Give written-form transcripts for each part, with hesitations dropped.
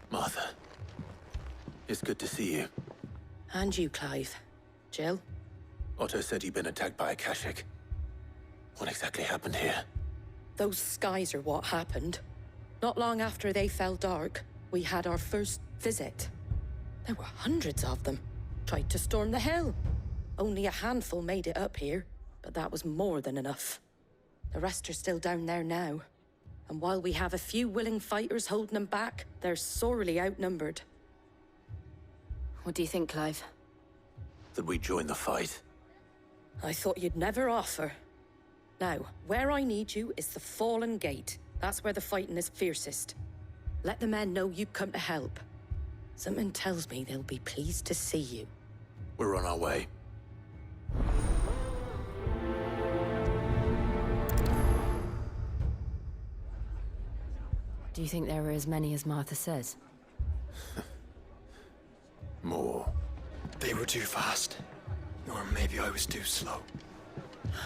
Martha, it's good to see you. And you, Clive. Jill? Otto said you'd been attacked by a Akashic. What exactly happened here? Those skies are what happened. Not long after they fell dark, we had our first visit. There were hundreds of them. Tried to storm the hill. Only a handful made it up here, but that was more than enough. The rest are still down there now. And while we have a few willing fighters holding them back, they're sorely outnumbered. What do you think, Clive? That we join the fight? I thought you'd never offer. Now, where I need you is the Fallen Gate. That's where the fighting is fiercest. Let the men know you've come to help. Something tells me they'll be pleased to see you. We're on our way. Do you think there were as many as Martha says? More. They were too fast. Or maybe I was too slow.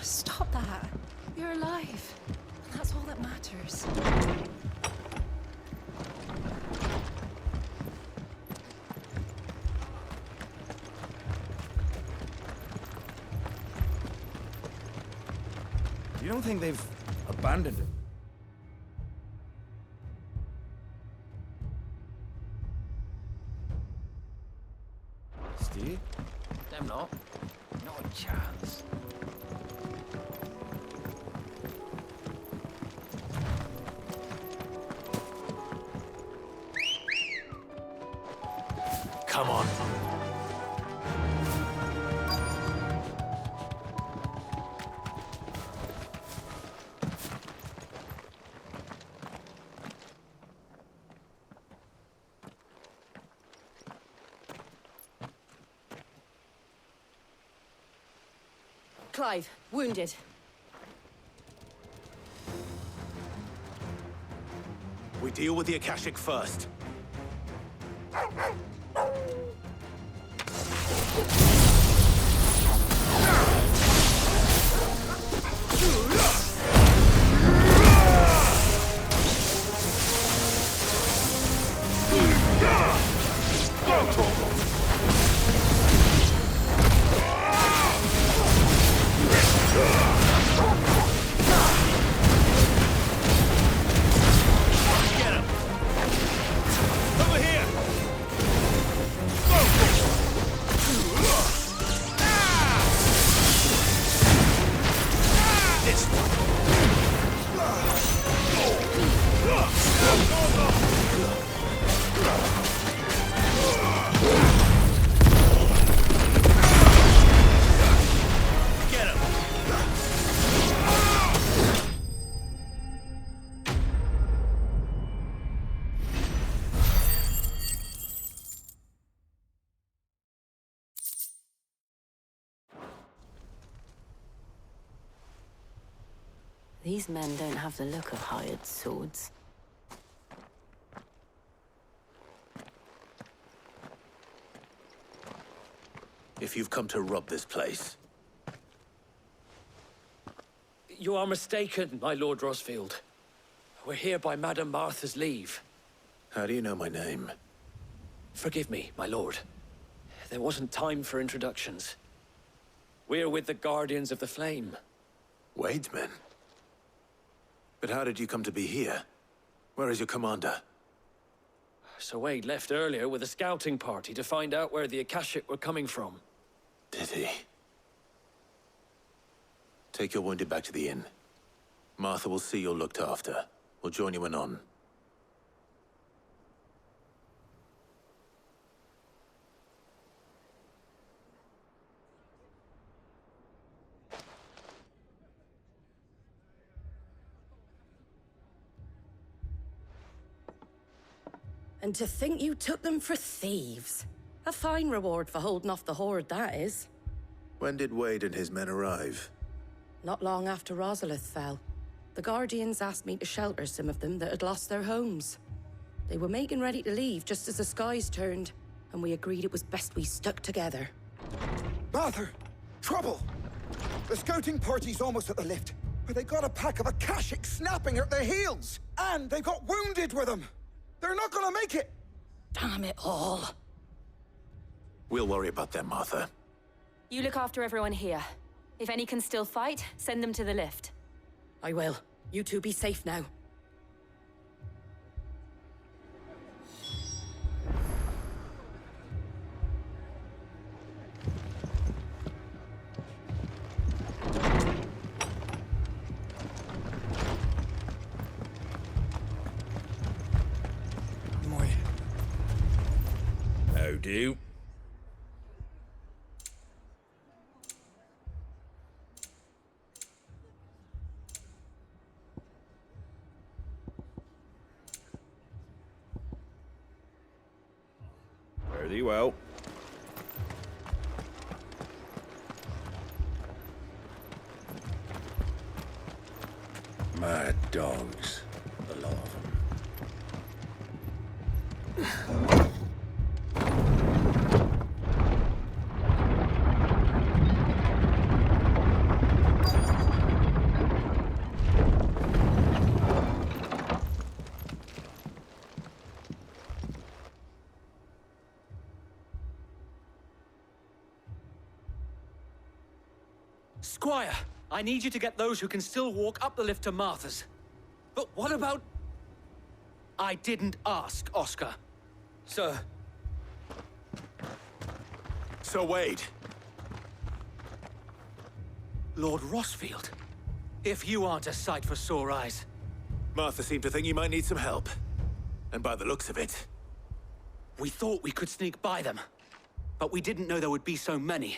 Stop that. You're alive. That's all that matters. You don't think they've abandoned it? Steve? Them not. Not a chance. Come on. Clive, wounded. We deal with the Akashic first. These men don't have the look of hired swords. If you've come to rob this place. You are mistaken, my Lord Rosfield. We're here by Madame Martha's leave. How do you know my name? Forgive me, my lord. There wasn't time for introductions. We're with the Guardians of the Flame. Wade's men? But how did you come to be here? Where is your commander? Sir Wade left earlier with a scouting party to find out where the Akashic were coming from. Did he? Take your wounded back to the inn. Martha will see you're looked after. We'll join you anon. And to think you took them for thieves. A fine reward for holding off the horde, that is. When did Wade and his men arrive? Not long after Rosalith fell. The Guardians asked me to shelter some of them that had lost their homes. They were making ready to leave just as the skies turned, and we agreed it was best we stuck together. Martha! Trouble! The scouting party's almost at the lift, but they got a pack of Akashic snapping at their heels! And they've got wounded with them! They're not gonna make it! Damn it all. We'll worry about them, Martha. You look after everyone here. If any can still fight, send them to the lift. I will. You two be safe now. How do? Fare thee well. Mad dogs, the lot of them. Squire, I need you to get those who can still walk up the lift to Martha's. But what about... I didn't ask, Oscar. Sir. So Wade, Lord Rossfield. If you aren't a sight for sore eyes. Martha seemed to think you might need some help. And by the looks of it, We thought we could sneak by them. But we didn't know there would be so many.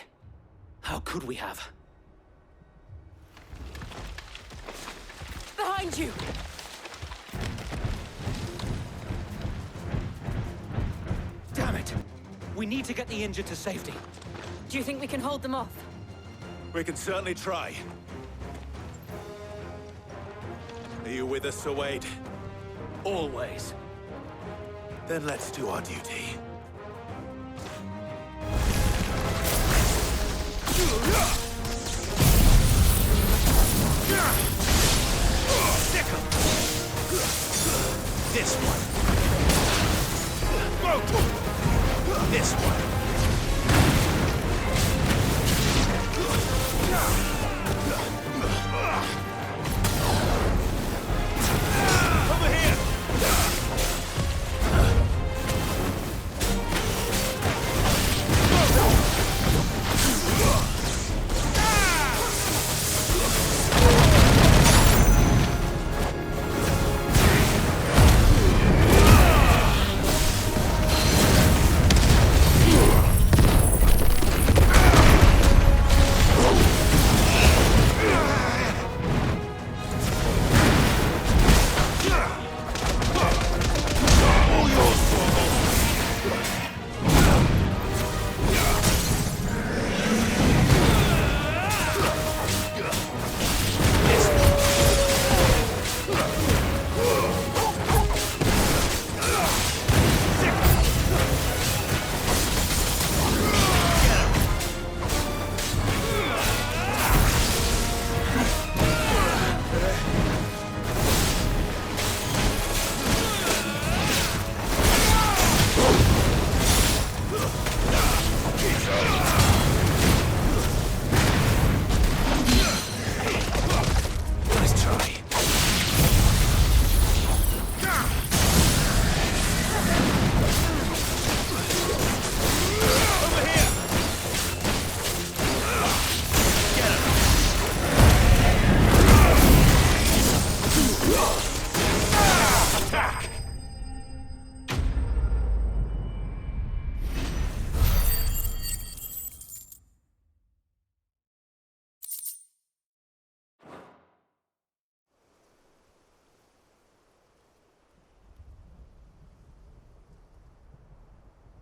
How could we have? Behind you! Damn it! We need to get the injured to safety. Do you think we can hold them off? we can certainly try. Are you with us, Sir Wade? Always. Then let's do our duty. This one. This one. Over here.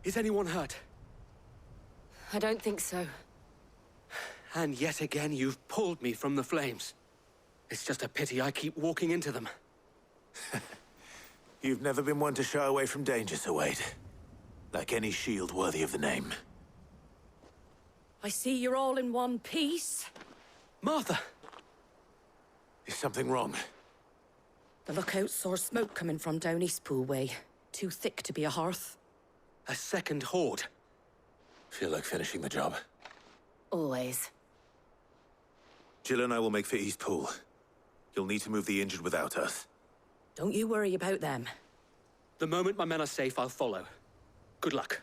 Is anyone hurt? I don't think so. And yet again, you've pulled me from the flames. It's just a pity I keep walking into them. You've never been one to shy away from danger, Sir Wade. Like any shield worthy of the name. I see you're all in one piece. Martha! Is something wrong? The lookout saw smoke coming from down East Pool way. Too thick to be a hearth. A second horde. Feel like finishing the job. Always. Jill and I will make for East Pool. You'll need to move the injured without us. Don't you worry about them. The moment my men are safe, I'll follow. Good luck.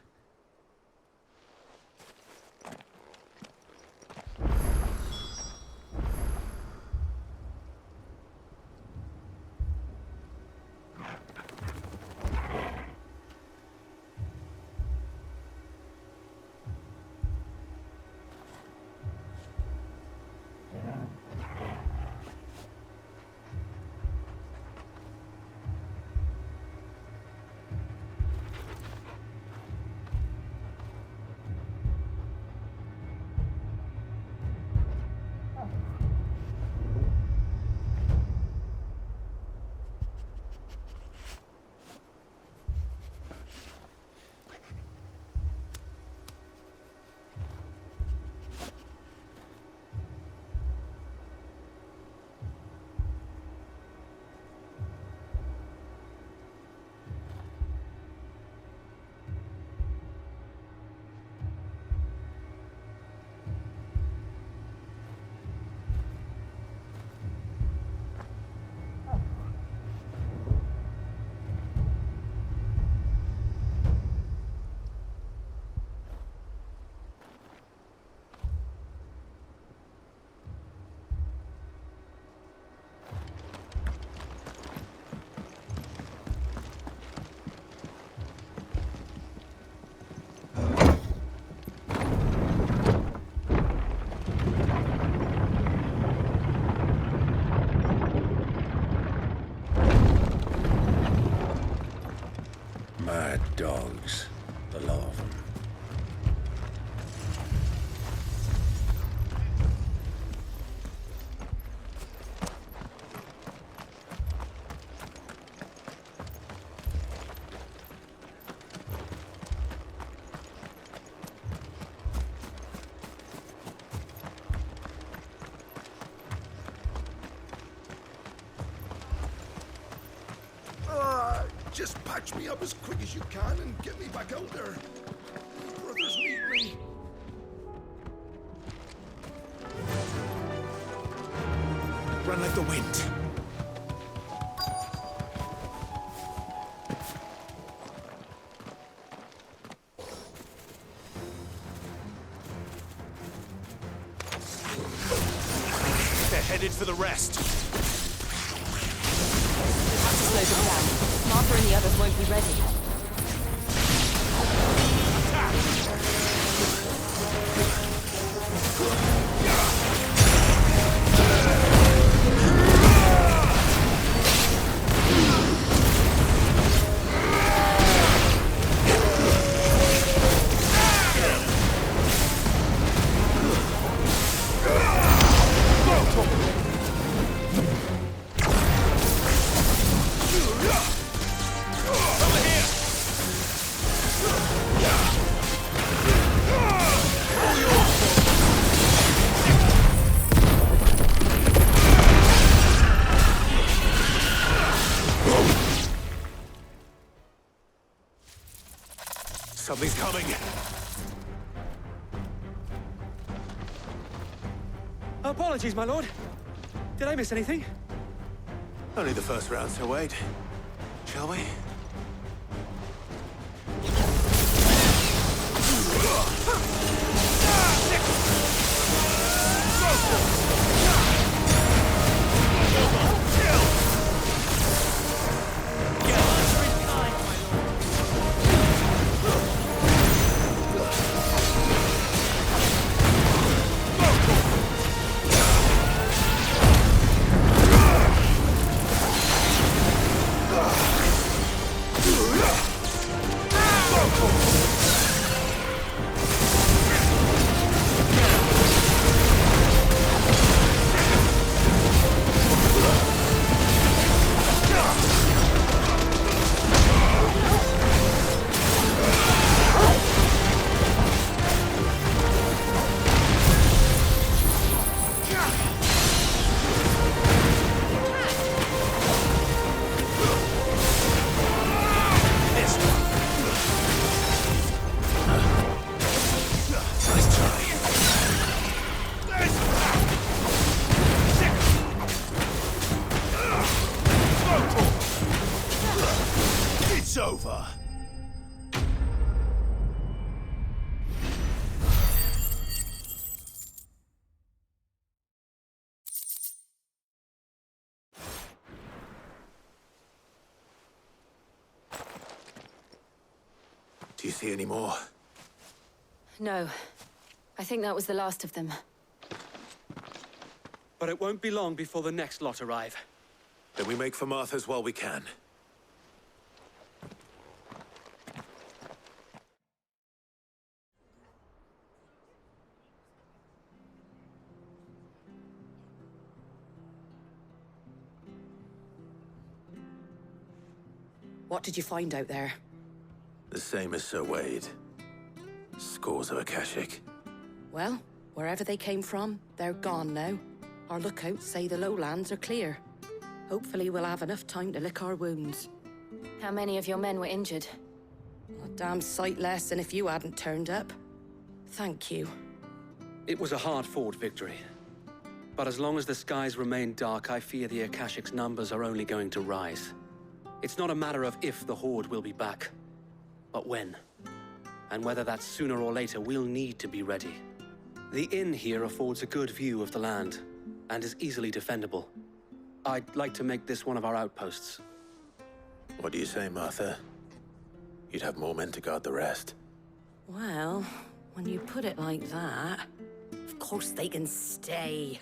Mad dogs. The law of them. Just patch me up as quick as you can and get me back out there. Brothers need me. Run like the wind. They're headed for the rest. Slow them down. Martha and the others won't be ready. Something's coming. Apologies, my lord. Did I miss anything? Only the first round, so wait. Shall we? Do you see any more? No. I think that was the last of them. But it won't be long before the next lot arrive. Then we make for Martha's while we can. What did you find out there? The same as Sir Wade. Scores of Akashic. Well, wherever they came from, they're gone now. Our lookouts say the lowlands are clear. Hopefully we'll have enough time to lick our wounds. How many of your men were injured? A damn sight less than if you hadn't turned up. Thank you. It was a hard-fought victory. But as long as the skies remain dark, I fear the Akashic's numbers are only going to rise. It's not a matter of if the Horde will be back, but when. And whether that's sooner or later, we'll need to be ready. The inn here affords a good view of the land, and is easily defendable. I'd like to make this one of our outposts. What do you say, Martha? You'd have more men to guard the rest. Well, when you put it like that, of course they can stay.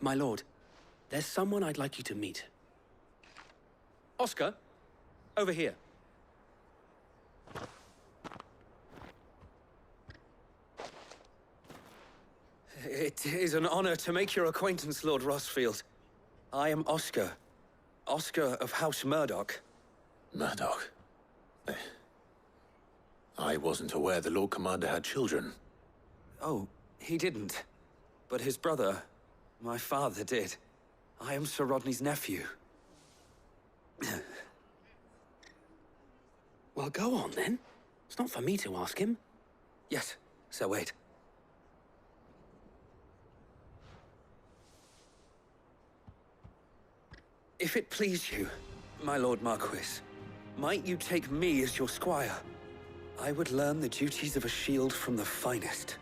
My lord, there's someone I'd like you to meet. Oscar, over here. It is an honor to make your acquaintance, Lord Rossfield. I am Oscar. Oscar of House Murdoch. Murdoch? I wasn't aware the Lord Commander had children. Oh, he didn't. But his brother, my father, did. I am Sir Rodney's nephew. Well, go on then. It's not for me to ask him. Yes, Sir Wade. If it please you, my Lord Marquis, might you take me as your squire? I would learn the duties of a shield from the finest.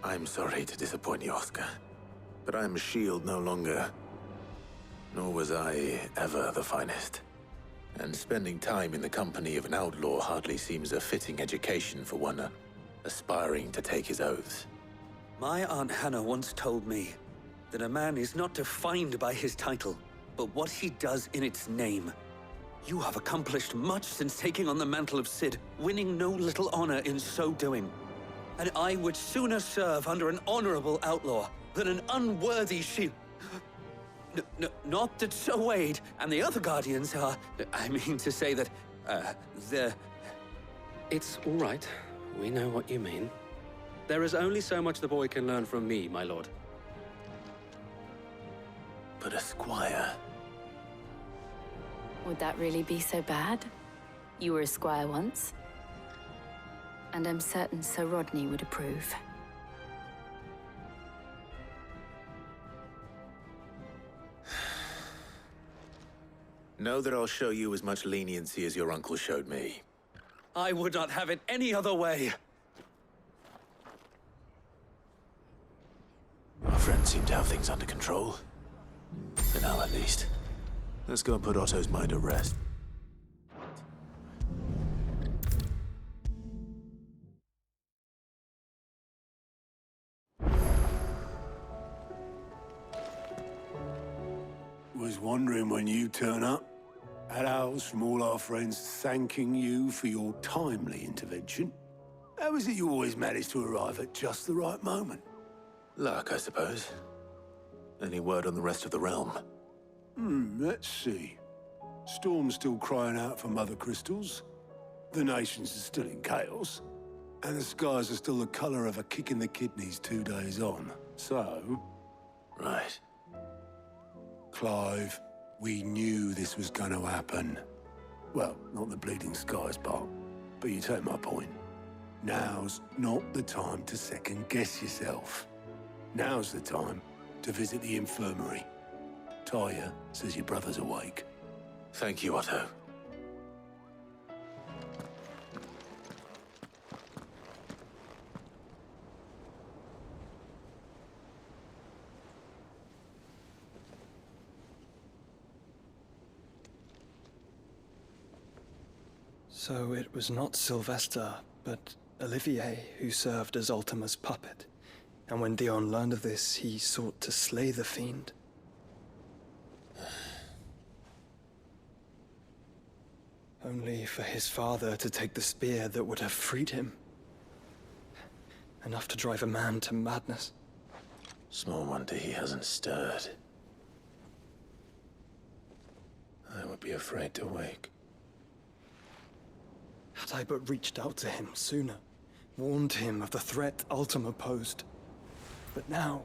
I'm sorry to disappoint you, Oscar, but I'm a shield no longer. Nor was I ever the finest. And spending time in the company of an outlaw hardly seems a fitting education for one aspiring to take his oaths. My Aunt Hannah once told me that a man is not defined by his title, but what he does in its name. You have accomplished much since taking on the mantle of Cid, winning no little honor in so doing. And I would sooner serve under an honorable outlaw than an unworthy shield. Not that Sir Wade and the other Guardians are... I mean to say that, they're... It's all right. We know what you mean. There is only so much the boy can learn from me, my lord. But a squire? Would that really be so bad? You were a squire once. And I'm certain Sir Rodney would approve. Know that I'll show you as much leniency as your uncle showed me. I would not have it any other way. Our friends seem to have things under control. For now, at least. Let's go and put Otto's mind at rest. Was wondering when you turn up. Had owls from all our friends thanking you for your timely intervention. How is it you always manage to arrive at just the right moment? Luck, I suppose. Any word on the rest of the realm? Let's see. Storm's still crying out for mother crystals. The nations are still in chaos. And the skies are still the color of a kick in the kidneys 2 days on. So... Right. Clive, we knew this was going to happen. Well, not the bleeding skies part, but you take my point. Now's not the time to second-guess yourself. Now's the time to visit the infirmary. Taya says your brother's awake. Thank you, Otto. So it was not Sylvester, but Olivier who served as Ultima's puppet. And when Dion learned of this, he sought to slay the fiend. Only for his father to take the spear that would have freed him. Enough to drive a man to madness. Small wonder he hasn't stirred. I would be afraid to wake. Had I but reached out to him sooner, warned him of the threat Ultima posed. But now,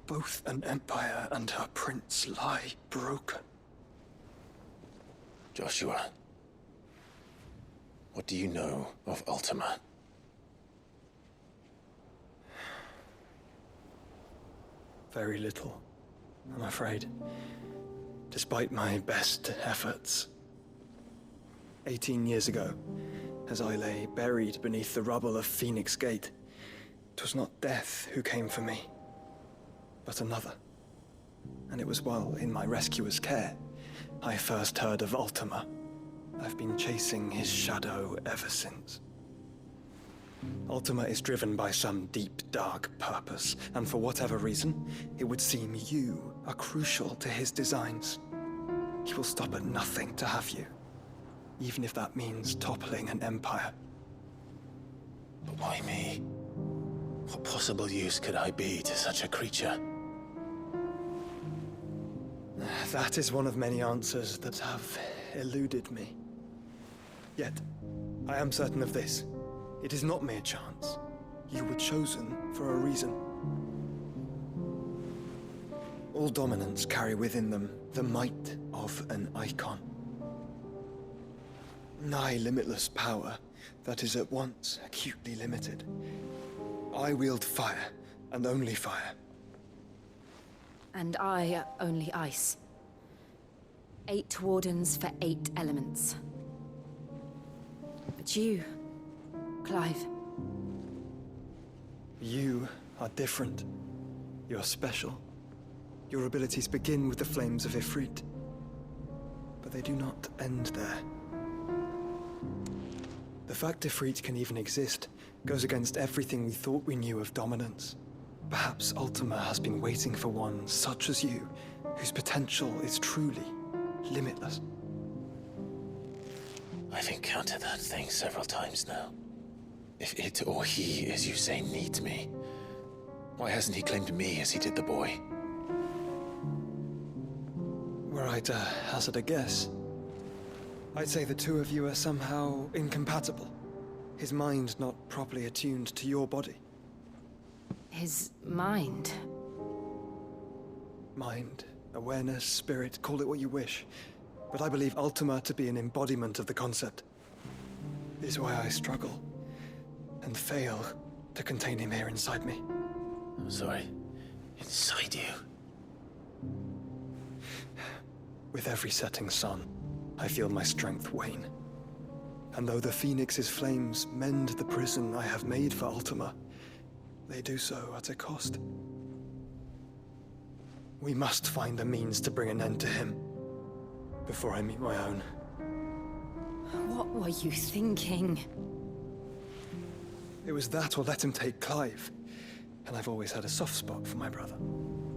both an empire and her prince lie broken. Joshua, what do you know of Ultima? Very little, I'm afraid. Despite my best efforts. 18 years ago, as I lay buried beneath the rubble of Phoenix Gate, 'twas not death who came for me, but another. And it was while in my rescuer's care I first heard of Ultima. I've been chasing his shadow ever since. Ultima is driven by some deep, dark purpose, and for whatever reason, it would seem you are crucial to his designs. He will stop at nothing to have you, even if that means toppling an empire. But why me? What possible use could I be to such a creature? That is one of many answers that have eluded me. Yet, I am certain of this. It is not mere chance. You were chosen for a reason. All dominants carry within them the might of an icon. Nigh limitless power that is at once acutely limited. I wield fire, and only fire. And I only ice. 8 wardens for 8 elements. But you, Clive. You are different. You're special. Your abilities begin with the flames of Ifrit. But they do not end there. The fact Ifrit can even exist goes against everything we thought we knew of dominance. Perhaps Ultima has been waiting for one such as you, whose potential is truly limitless. I've encountered that thing several times now. If it or he, as you say, needs me, why hasn't he claimed me as he did the boy? Were I to hazard a guess, I'd say the two of you are somehow incompatible. His mind not properly attuned to your body. His mind. Mind, awareness, spirit, call it what you wish. But I believe Ultima to be an embodiment of the concept. It is why I struggle and fail to contain him here inside me. I'm sorry. Inside you? With every setting sun, I feel my strength wane. And though the Phoenix's flames mend the prison I have made for Ultima, they do so at a cost. We must find a means to bring an end to him before I meet my own. What were you thinking? It was that or let him take Clive. And I've always had a soft spot for my brother.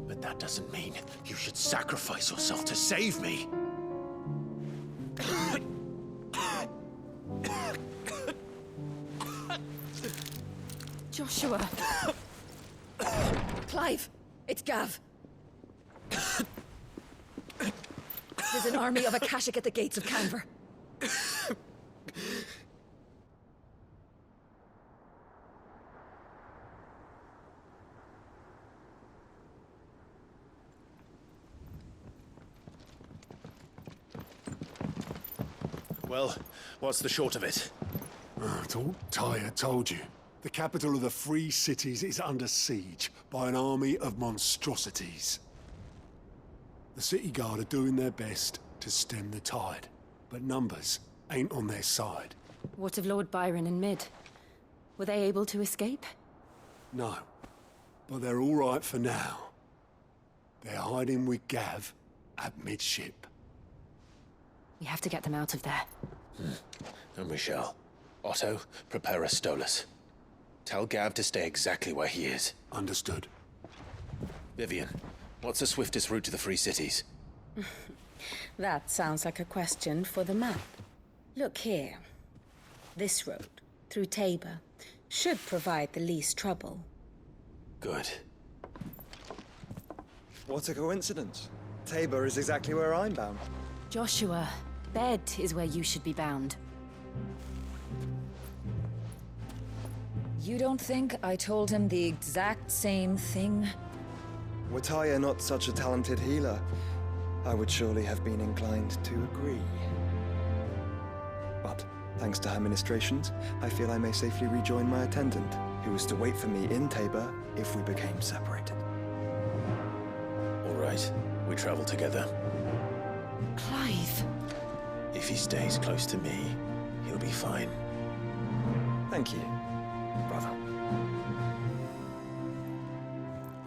But that doesn't mean you should sacrifice yourself to save me. Joshua! Clive! It's Gav! There's an army of Akashic at the gates of Canver. Well, what's the short of it? I thought Tyre told you. The capital of the Free Cities is under siege by an army of monstrosities. The City Guard are doing their best to stem the tide, but numbers ain't on their side. What of Lord Byron and Mid? Were they able to escape? No, but they're all right for now. They're hiding with Gav at midship. We have to get them out of there. And we shall. Otto, prepare a Stolas. Tell Gav to stay exactly where he is. Understood. Vivian, what's the swiftest route to the Free Cities? That sounds like a question for the map. Look here. This road, through Tabor, should provide the least trouble. Good. What a coincidence. Tabor is exactly where I'm bound. Joshua, bed is where you should be bound. You don't think I told him the exact same thing? Were Tyre not such a talented healer, I would surely have been inclined to agree. But, thanks to her ministrations, I feel I may safely rejoin my attendant, who is to wait for me in Tabor if we became separated. All right, we travel together. Clive! If he stays close to me, he'll be fine. Thank you, brother.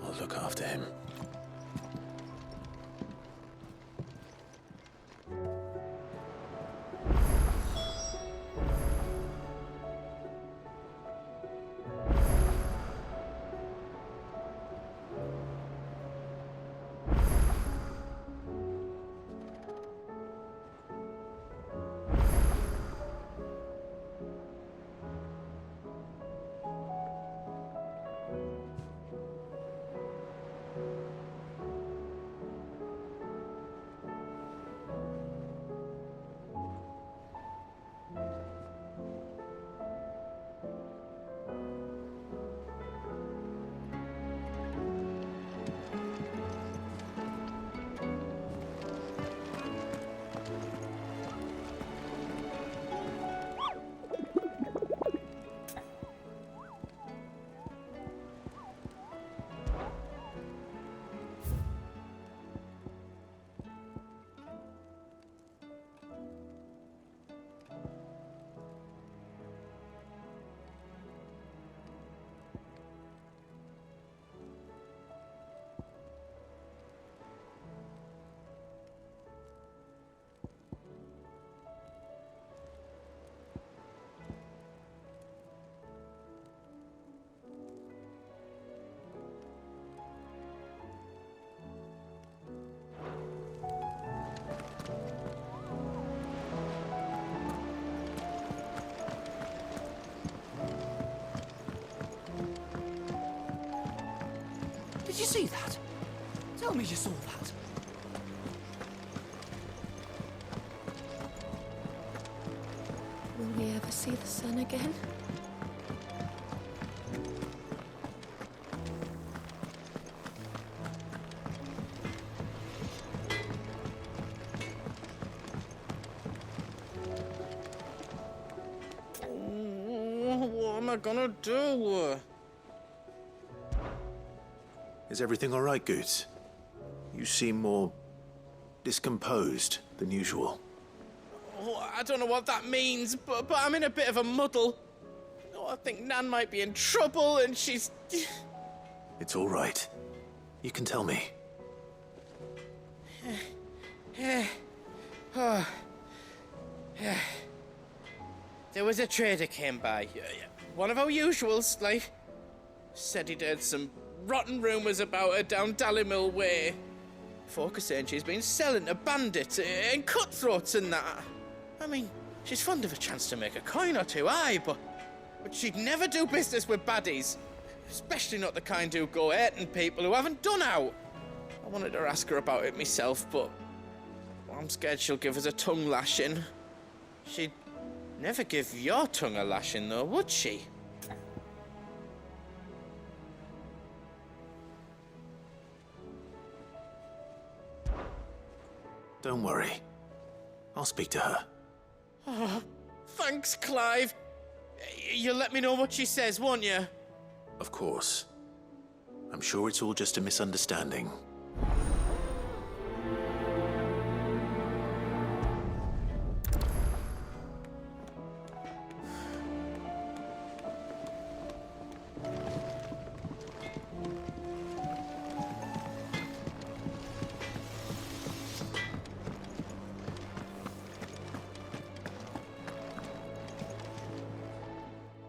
I'll look after him. Did you see that? Tell me you saw that. Will we ever see the sun again? What am I gonna do? Is everything all right, Goots? You seem more discomposed than usual. Oh, I don't know what that means, but I'm in a bit of a muddle. Oh, I think Nan might be in trouble, and she's... It's all right. You can tell me. There was a trader came by. One of our usuals, like. Said he'd heard some rotten rumours about her down Dallymill Way. Folk are saying she's been selling to bandits and cutthroats and that. I mean, she's fond of a chance to make a coin or two, aye, but she'd never do business with baddies. Especially not the kind who go hurting people who haven't done out. I wanted to ask her about it myself, but I'm scared she'll give us a tongue lashing. She'd never give your tongue a lashing, though, would she? Don't worry. I'll speak to her. Oh, thanks, Clive. You'll let me know what she says, won't you? Of course. I'm sure it's all just a misunderstanding.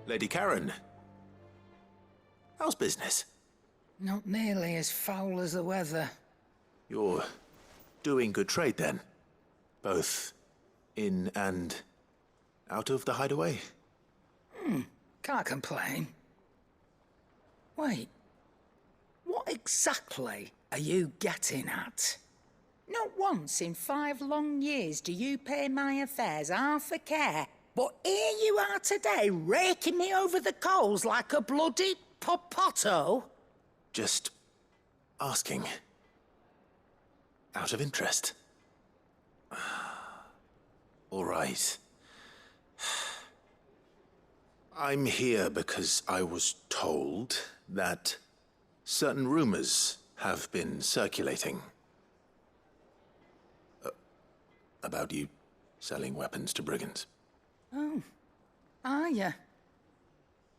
Lady Karen, how's business? Not nearly as foul as the weather. You're doing good trade then? Both in and out of the hideaway? Can't complain. Wait, what exactly are you getting at? Not once in 5 long years do you pay my affairs half a care, but here you are today, raking me over the coals like a bloody popoto? Just asking. Out of interest. All right. I'm here because I was told that certain rumors have been circulating. About you selling weapons to brigands. Oh, are ya?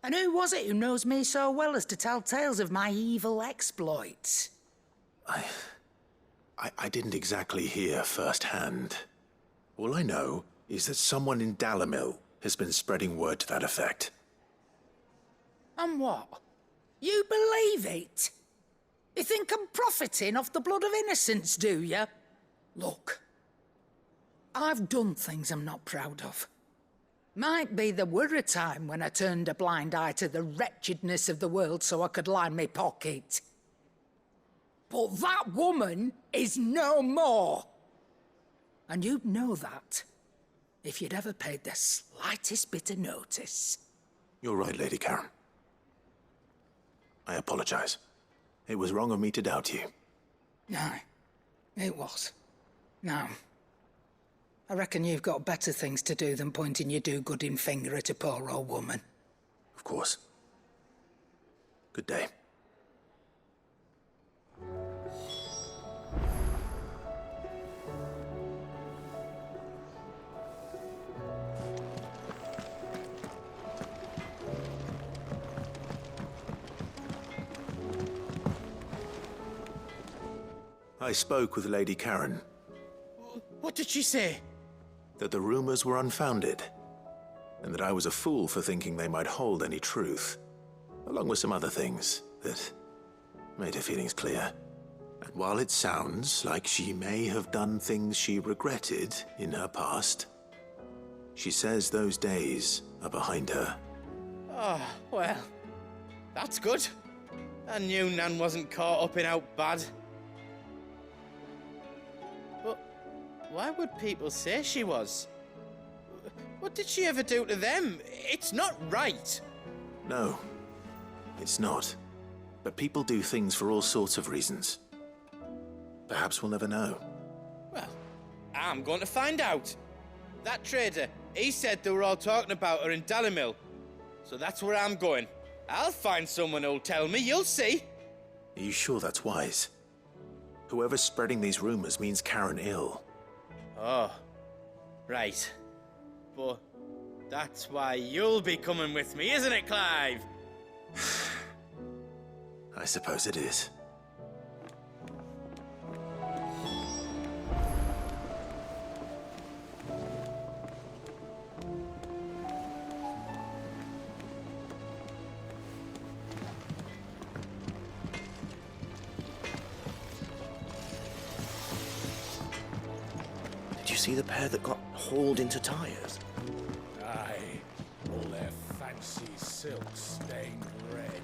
And who was it who knows me so well as to tell tales of my evil exploits? I didn't exactly hear firsthand. All I know is that someone in Dalimil has been spreading word to that effect. And what? You believe it? You think I'm profiting off the blood of innocents, do you? Look, I've done things I'm not proud of. Might be there were a time when I turned a blind eye to the wretchedness of the world so I could line my pocket. But that woman is no more. And you'd know that if you'd ever paid the slightest bit of notice. You're right, Lady Karen. I apologize. It was wrong of me to doubt you. No, it was. Now, I reckon you've got better things to do than pointing your do-gooding finger at a poor old woman. Of course. Good day. I spoke with Lady Karen. What did she say? That the rumors were unfounded, and that I was a fool for thinking they might hold any truth, along with some other things that made her feelings clear. And while it sounds like she may have done things she regretted in her past, she says those days are behind her. Oh, well, that's good. I knew Nan wasn't caught up in out bad. But why would people say she was? What did she ever do to them? It's not right. No, it's not. But people do things for all sorts of reasons. Perhaps we'll never know. Well, I'm going to find out. That trader, he said they were all talking about her in Dalimil. So that's where I'm going. I'll find someone who'll tell me, you'll see. Are you sure that's wise? Whoever's spreading these rumors means Karen ill. Oh, right. But that's why you'll be coming with me, isn't it, Clive? I suppose it is. Did you see the pair that got hauled into tires? Aye, all their fancy silks stained red.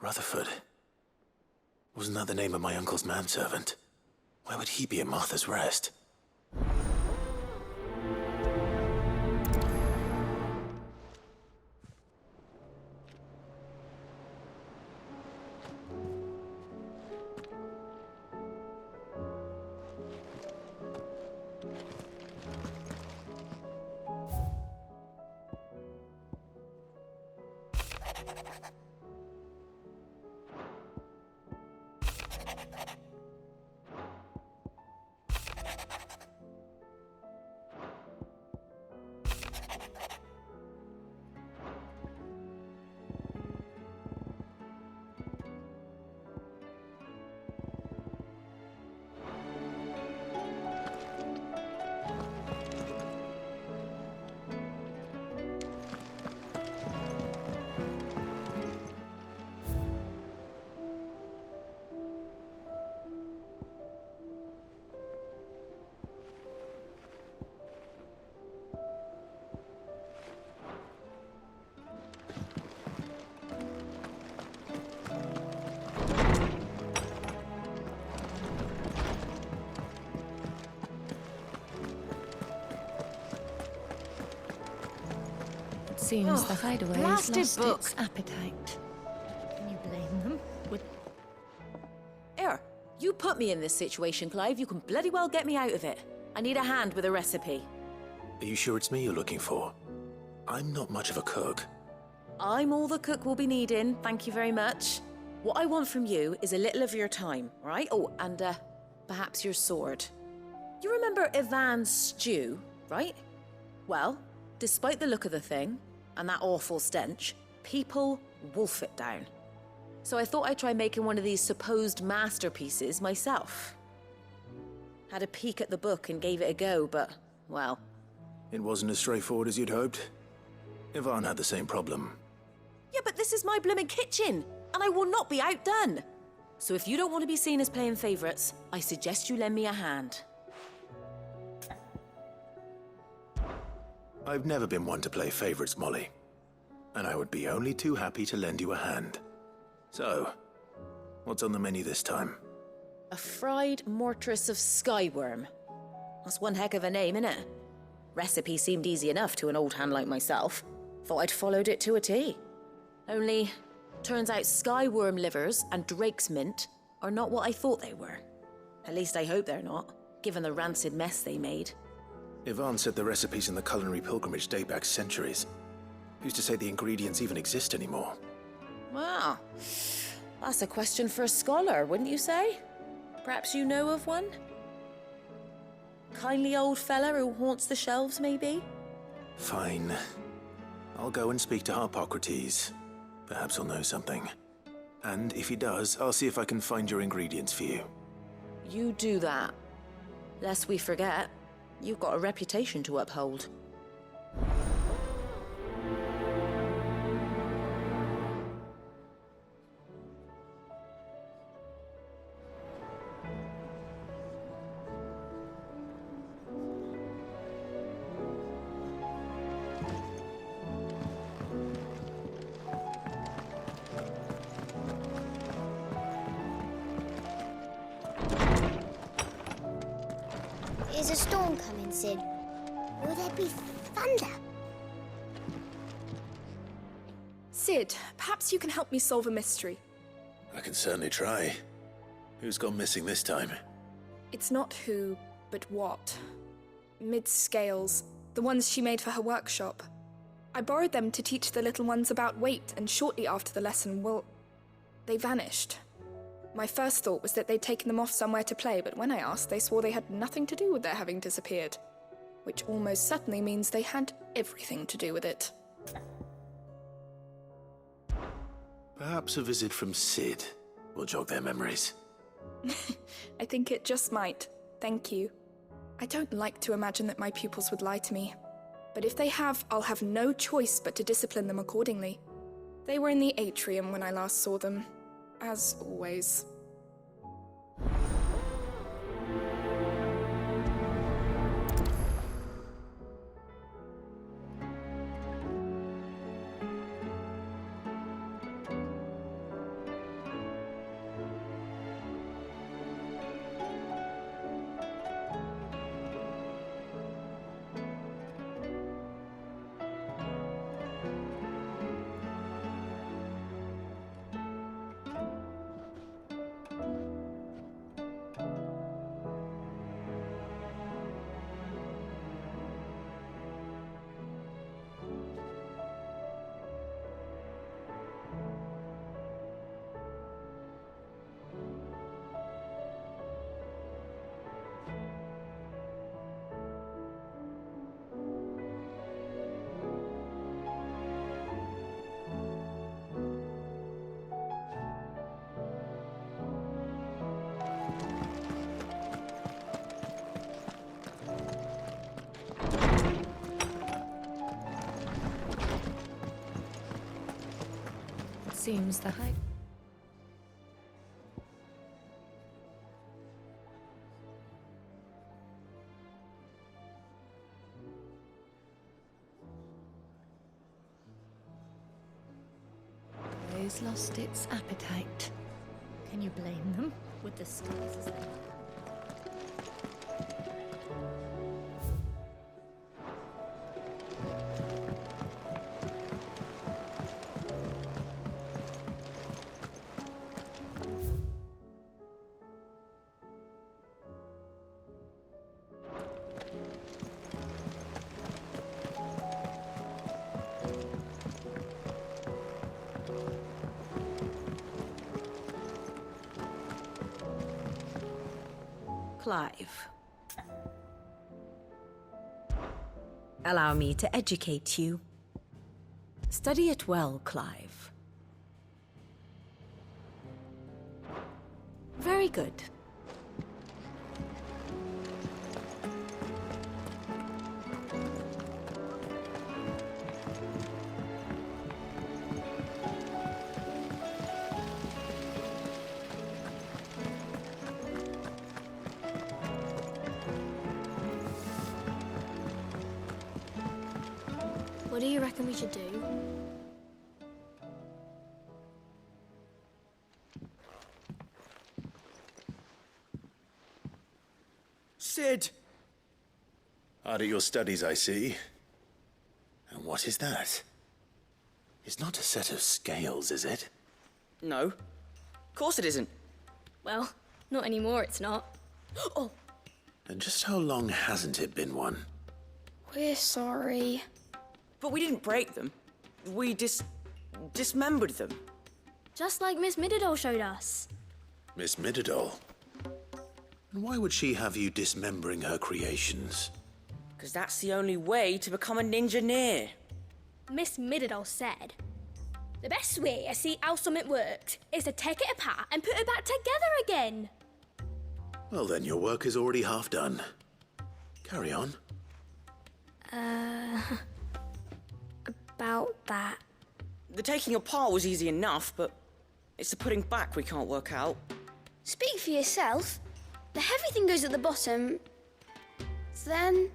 Rutherford. Wasn't that the name of my uncle's manservant? Why would he be at Martha's Rest? Seems the hideaway's blasted lost book. its appetite. Can you blame them? Here, you put me in this situation, Clive. You can bloody well get me out of it. I need a hand with a recipe. Are you sure it's me you're looking for? I'm not much of a cook. I'm all the cook will be needing, thank you very much. What I want from you is a little of your time, right? Oh, and perhaps your sword. You remember Ivan's stew, right? Well, despite the look of the thing, and that awful stench, people wolf it down. So I thought I'd try making one of these supposed masterpieces myself. Had a peek at the book and gave it a go, but, well... It wasn't as straightforward as you'd hoped. Ivan had the same problem. Yeah, but this is my blooming kitchen, and I will not be outdone. So if you don't want to be seen as playing favourites, I suggest you lend me a hand. I've never been one to play favorites, Molly. And I would be only too happy to lend you a hand. So, what's on the menu this time? A fried mortress of skyworm. That's one heck of a name, innit? Recipe seemed easy enough to an old hand like myself. Thought I'd followed it to a T. Only, turns out skyworm livers and drake's mint are not what I thought they were. At least I hope they're not, given the rancid mess they made. Ivan said the recipes in the culinary pilgrimage date back centuries. Who's to say the ingredients even exist anymore? Wow. That's a question for a scholar, wouldn't you say? Perhaps you know of one? Kindly old fella who haunts the shelves, maybe? Fine. I'll go and speak to Harpocrates. Perhaps he'll know something. And if he does, I'll see if I can find your ingredients for you. You do that. Lest we forget, you've got a reputation to uphold. Is a storm coming, Sid? Will there be thunder? Sid, perhaps you can help me solve a mystery. I can certainly try. Who's gone missing this time? It's not who, but what. Mid's scales, the ones she made for her workshop. I borrowed them to teach the little ones about weight, and shortly after the lesson, well, they vanished. My first thought was that they'd taken them off somewhere to play, but when I asked, they swore they had nothing to do with their having disappeared. Which almost certainly means they had everything to do with it. Perhaps a visit from Sid will jog their memories. I think it just might. Thank you. I don't like to imagine that my pupils would lie to me. But if they have, I'll have no choice but to discipline them accordingly. They were in the atrium when I last saw them. As always. Seems the hype. Always lost its appetite. Can you blame them? With the skies as they Clive. Allow me to educate you. Study it well, Clive. Very good. What do you reckon we should do? Sid! Hard at your studies, I see. And what is that? It's not a set of scales, is it? No. Of course it isn't. Well, not anymore, it's not. Oh, And just how long hasn't it been one? we're sorry. But we didn't break them. We dismembered them. Just like Miss Mididol showed us. Miss Mididol? And why would she have you dismembering her creations? Because that's the only way to become a ninja-neer. Miss Mididol said, the best way to see how something works is to take it apart and put it back together again. Well then, your work is already half done. Carry on. About that. The taking apart was easy enough, but it's the putting back we can't work out. Speak for yourself. The heavy thing goes at the bottom. Then...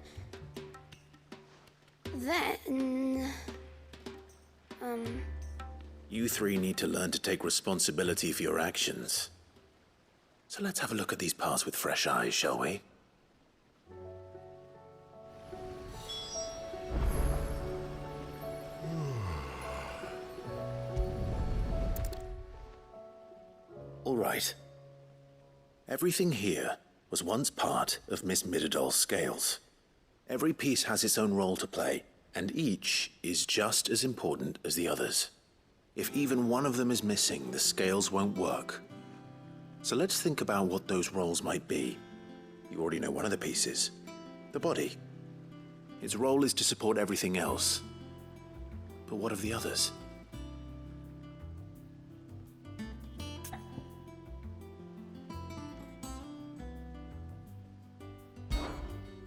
You three need to learn to take responsibility for your actions. So let's have a look at these parts with fresh eyes, shall we? All right. Everything here was once part of Miss Mididol's scales. Every piece has its own role to play, and each is just as important as the others. If even one of them is missing, the scales won't work. So let's think about what those roles might be. You already know one of the pieces, the body. Its role is to support everything else. But what of the others?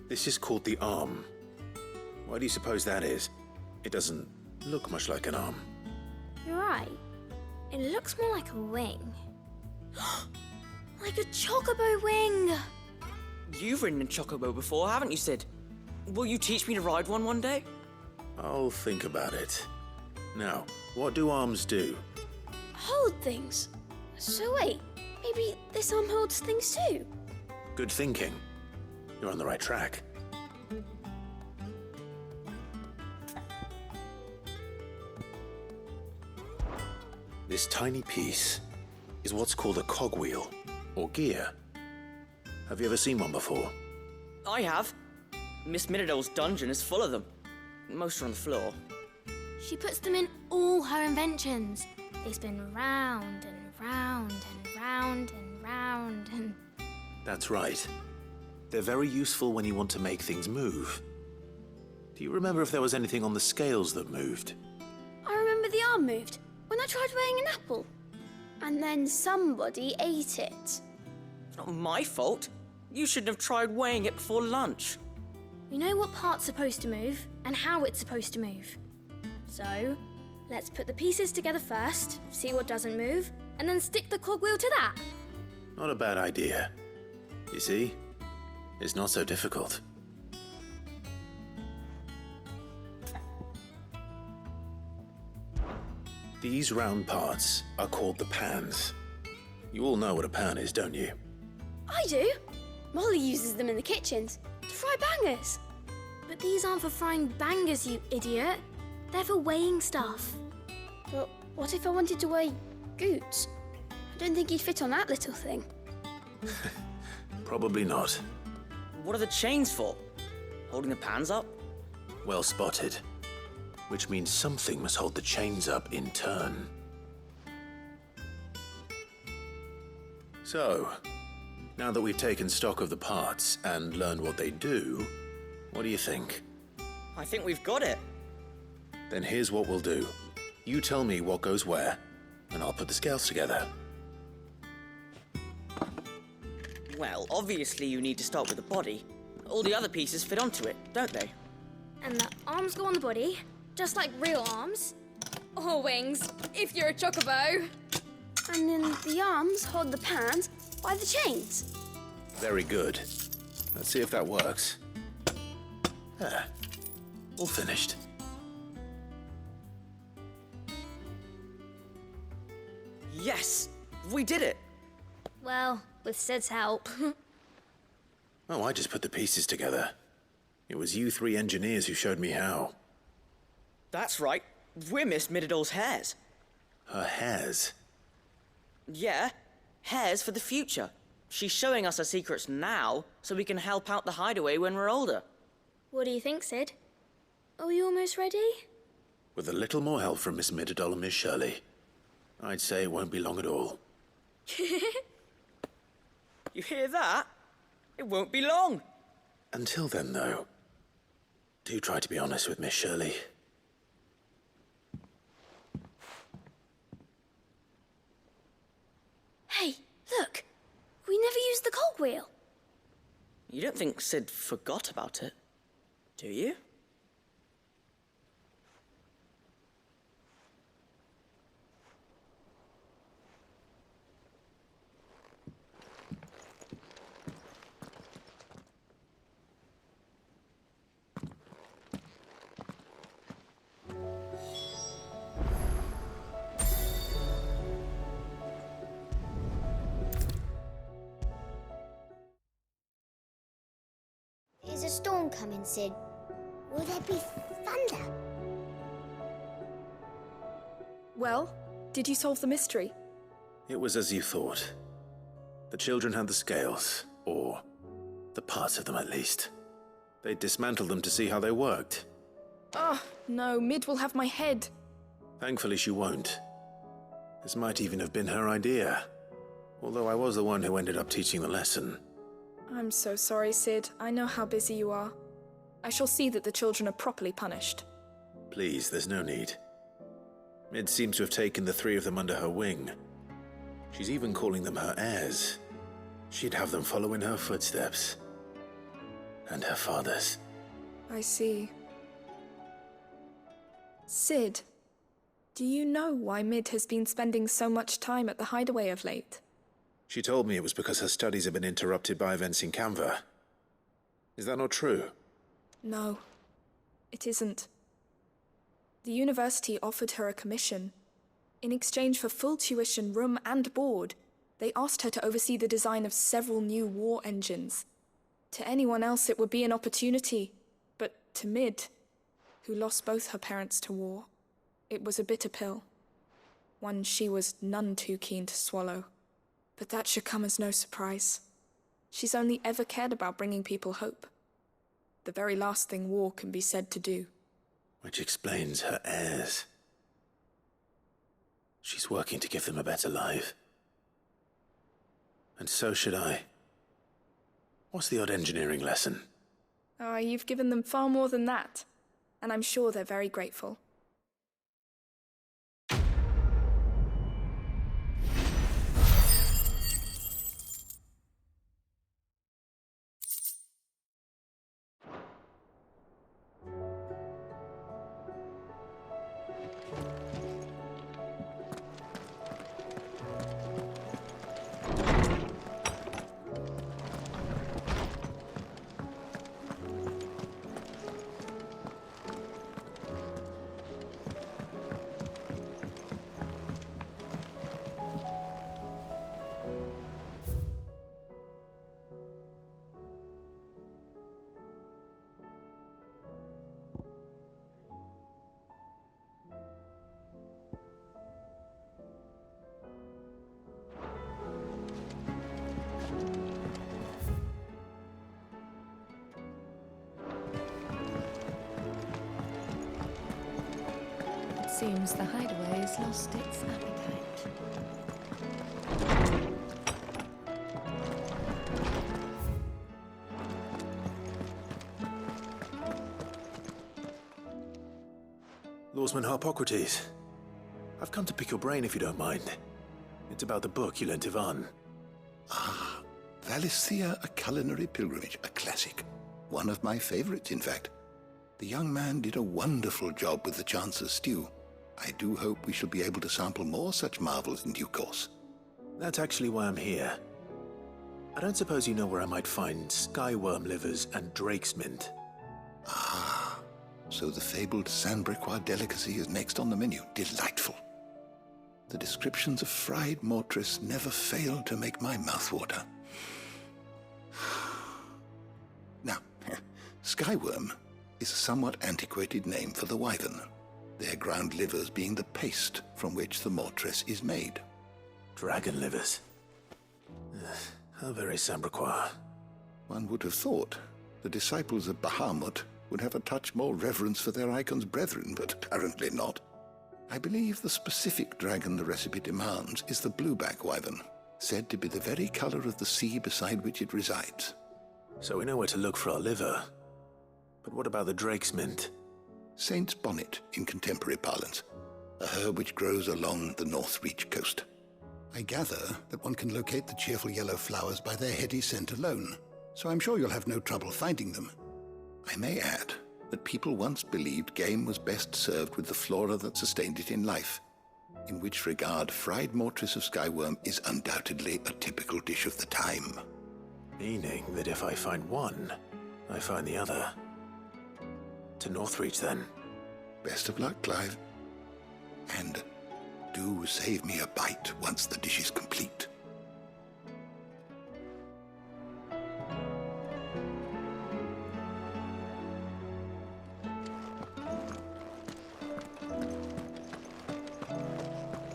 This is called the arm. Why do you suppose that is? It doesn't look much like an arm. You're right. It looks more like a wing. Like a chocobo wing! You've ridden a chocobo before, haven't you, Sid? Will you teach me to ride one day? I'll think about it. Now, what do arms do? Hold things. So wait, maybe this arm holds things too? Good thinking. You're on the right track. This tiny piece is what's called a cogwheel, or gear. Have you ever seen one before? I have. Miss Mididol's dungeon is full of them. Most are on the floor. She puts them in all her inventions. They spin round and round and round and round and... That's right. They're very useful when you want to make things move. Do you remember if there was anything on the scales that moved? I remember the arm moved when I tried weighing an apple. And then somebody ate it. It's not my fault. You shouldn't have tried weighing it before lunch. We know what part's supposed to move and how it's supposed to move. So, let's put the pieces together first, see what doesn't move, and then stick the cogwheel to that. Not a bad idea. You see? It's not so difficult. These round parts are called the pans. You all know what a pan is, don't you? I do. Molly uses them in the kitchens to fry bangers. But these aren't for frying bangers, you idiot. They're for weighing stuff. But what if I wanted to weigh Goots? I don't think he'd fit on that little thing. Probably not. What are the chains for? Holding the pans up? Well spotted. Which means something must hold the chains up in turn. So, Now that we've taken stock of the parts and learned what they do, what do you think? I think we've got it. Then here's what we'll do. You tell me what goes where, and I'll put the scales together. Well, obviously you need to start with the body. All the other pieces fit onto it, don't they? And the arms go on the body, just like real arms. Or wings, if you're a chocobo. And then the arms hold the pans by the chains. Very good. Let's see if that works. There. All finished. Yes! We did it! Well, with Sid's help. Oh, I just put the pieces together. It was you three engineers who showed me how. That's right. We're Miss Mididol's heirs. Her hairs? Yeah, heirs for the future. She's showing us her secrets now, so we can help out the hideaway when we're older. What do you think, Sid? Are we almost ready? With a little more help from Miss Mididol and Miss Shirley, I'd say it won't be long at all. You hear that? It won't be long. Until then, though, do try to be honest with Miss Shirley. Hey, look! We never used the cogwheel. You don't think Sid forgot about it, do you? Is a storm coming, Sid? Will there be thunder? Well, did you solve the mystery? It was as you thought. The children had the scales, or the parts of them at least. They dismantled them to see how they worked. Oh, no, Mid will have my head. Thankfully she won't. This might even have been her idea. Although I was the one who ended up teaching the lesson. I'm so sorry, Sid. I know how busy you are. I shall see that the children are properly punished. Please, there's no need. Mid seems to have taken the three of them under her wing. She's even calling them her heirs. She'd have them follow in her footsteps. And her father's. I see. Sid, do you know why Mid has been spending so much time at the hideaway of late? She told me it was because her studies have been interrupted by events in Canva. Is that not true? No, it isn't. The university offered her a commission. In exchange for full tuition, room and board, they asked her to oversee the design of several new war engines. To anyone else it would be an opportunity, but to Mid, who lost both her parents to war, it was a bitter pill. One she was none too keen to swallow. But that should come as no surprise. She's only ever cared about bringing people hope. The very last thing war can be said to do. Which explains her heirs. She's working to give them a better life. And so should I. What's the odd engineering lesson? Ah, you've given them far more than that. And I'm sure they're very grateful. Seems the hideaway has lost its appetite. Lawsman Harpocrates. I've come to pick your brain if you don't mind. It's about the book you lent Ivan. Ah, Valisthea, A Culinary Pilgrimage, a classic. One of my favorites, in fact. The young man did a wonderful job with the Chance's stew. I do hope we shall be able to sample more such marvels in due course. That's actually why I'm here. I don't suppose you know where I might find skyworm livers and drake's mint. Ah, so the fabled Sandbrequois delicacy is next on the menu. Delightful. The descriptions of fried mortress never fail to make my mouth water. Now, skyworm is a somewhat antiquated name for the wyvern, their ground livers being the paste from which the mortress is made. Dragon livers. How very Sandbrequois. One would have thought the disciples of Bahamut would have a touch more reverence for their icon's brethren, but apparently not. I believe the specific dragon the recipe demands is the blueback wyvern, said to be the very color of the sea beside which it resides. So we know where to look for our liver. But what about the drake's mint? Saint's bonnet in contemporary parlance, a herb which grows along the North Reach coast. I gather that one can locate the cheerful yellow flowers by their heady scent alone, so I'm sure you'll have no trouble finding them. I may add that people once believed game was best served with the flora that sustained it in life, in which regard fried mortress of skyworm is undoubtedly a typical dish of the time. Meaning that if I find one, I find the other. To Northreach, then. Best of luck, Clive. And do save me a bite once the dish is complete.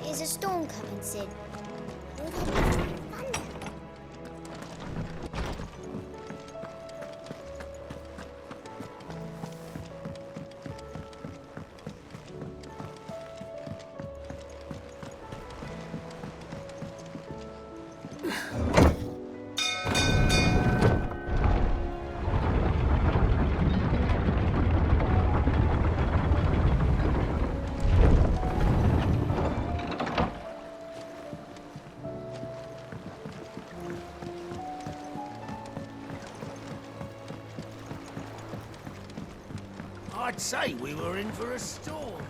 Is a storm coming, Sid? Will there be thunder? I'd say we were in for a storm.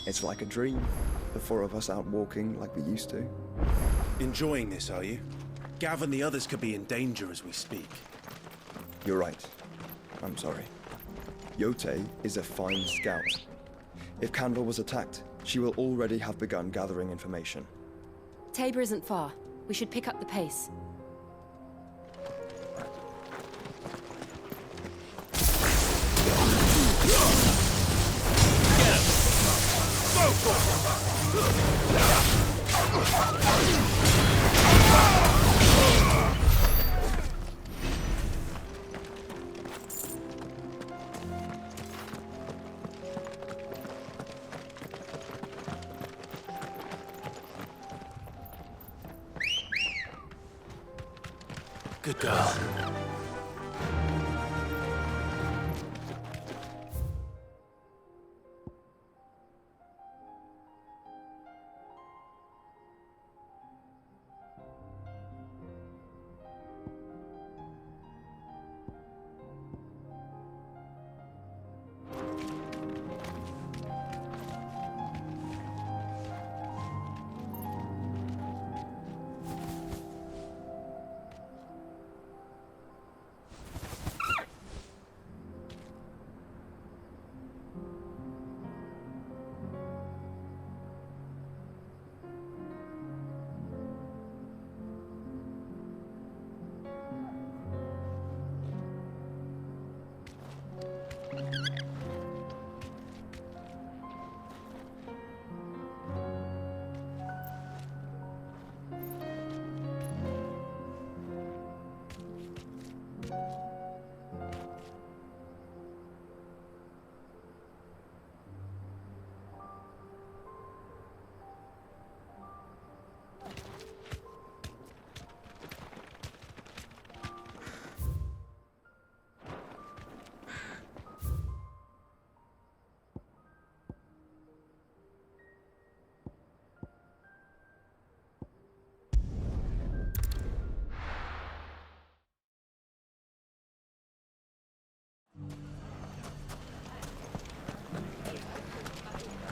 It's like a dream. The four of us out walking like we used to. Enjoying this, are you? Gav and the others could be in danger as we speak. You're right. I'm sorry. Yote is a fine scout. If Candle was attacked, she will already have begun gathering information. Tabor isn't far. We should pick up the pace. Good girl.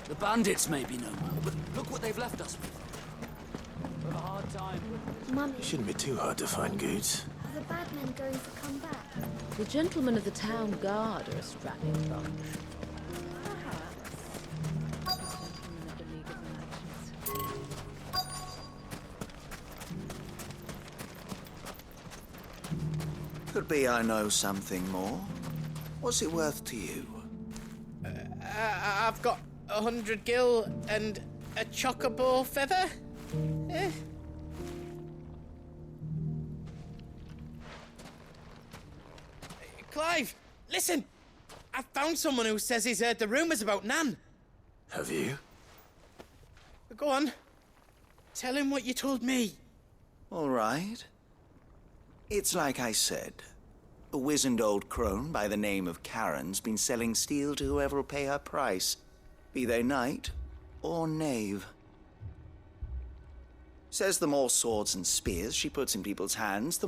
The bandits may be no more, but look what they've left us with. We've a hard time. Mummy, It shouldn't be too hard to find goods. are the bad men going to come back? The gentlemen of the town guard are a strapping bunch. Could be I know something more. What's it worth to you? I've got 100 gil and a chocobo feather. Eh? Clive, listen! I found someone who says he's heard the rumours about Nan. Have you? Go on. Tell him what you told me. All right. It's like I said. A wizened old crone by the name of Karen's been selling steel to whoever will pay her price, be they knight or knave. Says the more swords and spears she puts in people's hands, the more